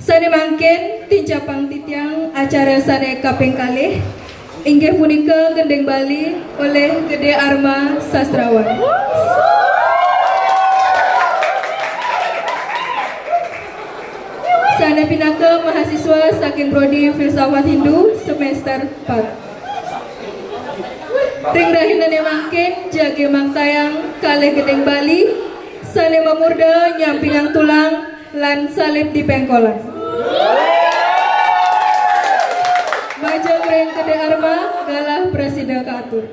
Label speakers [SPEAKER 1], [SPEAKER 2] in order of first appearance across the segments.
[SPEAKER 1] Sane mangken tincapang titiang acara sane kaping kalih inggih punika gendeng Bali oleh Gede Arma Sastrawan. Sane pinaka mahasiswa saking prodi Filsafat Hindu semester 4. Ring rahinane mangken jage mangtayang kalih gendeng Bali sane mamurda nyampingang tulang lan salib di pengkolan. Majang reng Gede Arma galah presida katur.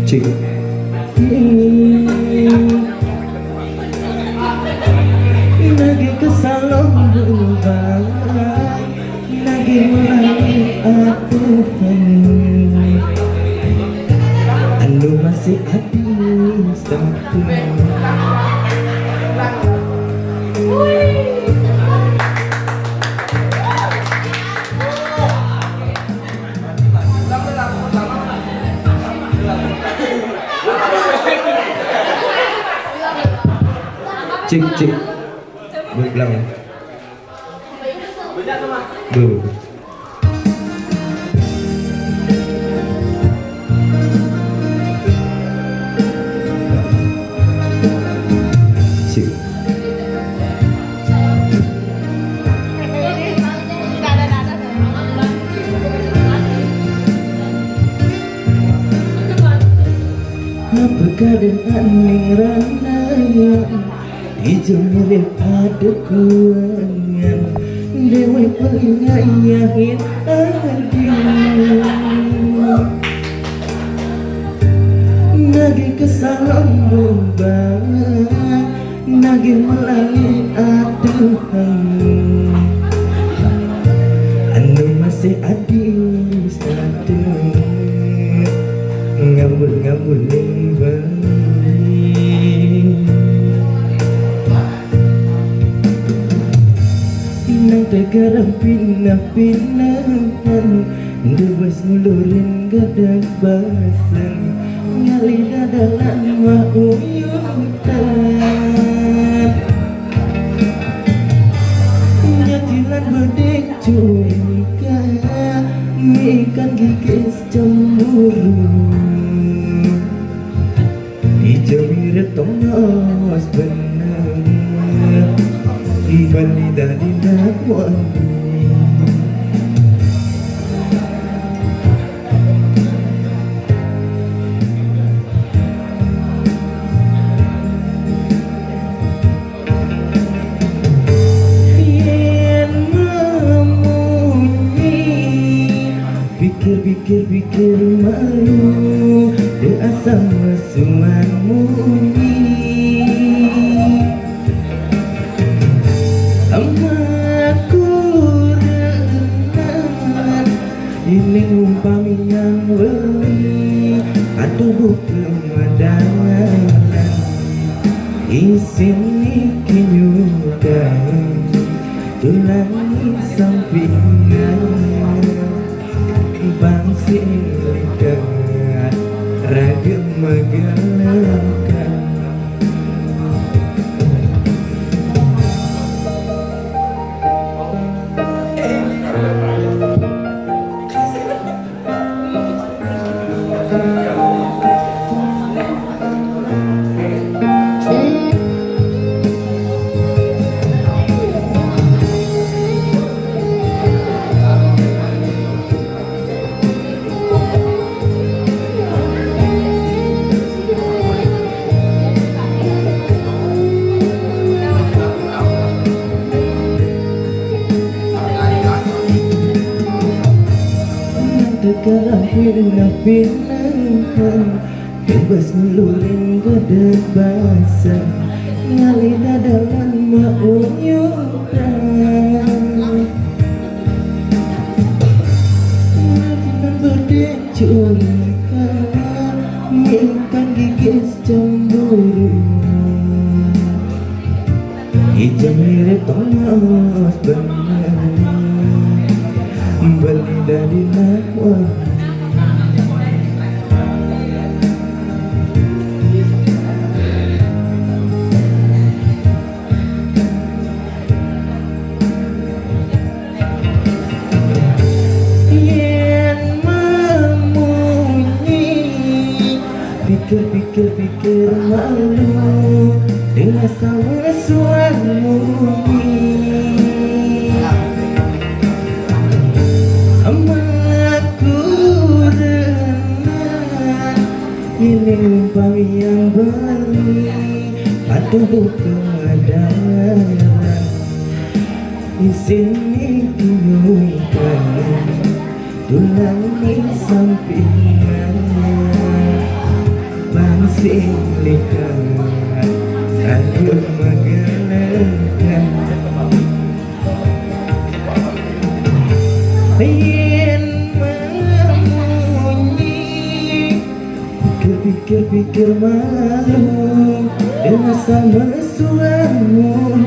[SPEAKER 2] Cik Nagi kesalong berubah Nagi mulai atuhan Anu masih hadis satu Cik Belang Bu Cik apa keadaan yang rana Hijau mirip ada kuangan Dewa pengayahin adil Nagi kesalang berubah Nagi melalui aduhan Anu masih adil satu Ngambul-ngambul limbah Tegarang pinah-pinahan Debas ngulurin gadah basan Ngali dadalan mauyutan Nyatilan bedek curiga Mikan gigis cemburu Hijau mirip tongos benar Ibali dari dakwani Yen memunyi Pikir-pikir malu Di asam masuan muni Aku renang Ini umpami yang beli Aduh kemadanan Isini kinyukan Tulangi sampingan Bangsi dekat Raga megalakan pinang-pinang bebas ngelurin gede basah ngali dadalan mauyuran berde culikan mikan gigis cemburu hijau mirip Thomas benar beli dari lawan pikir-pikir malu dengan sama suaramu amaku renang ini umpami yang bali pada keadaan di sini diumumkan tulang di sampingnya masih lihat aku mengenalkan ingin memunyi pikir-pikir malu dengan sama suaramu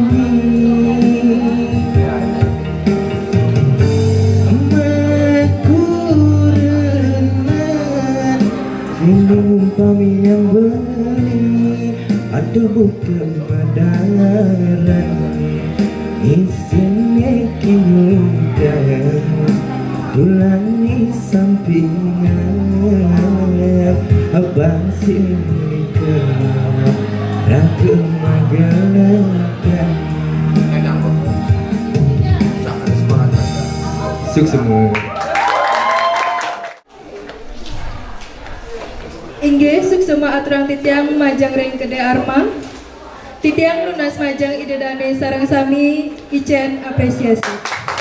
[SPEAKER 2] kami yang beli ada bukan madaran isinya kimudan tulangi sampingan abang silika raga magalakan sukses semua.
[SPEAKER 1] Inggih suksema aturang titiang majang ring kede arma titiang lunas majang idedane sarang sami icen apresiasi.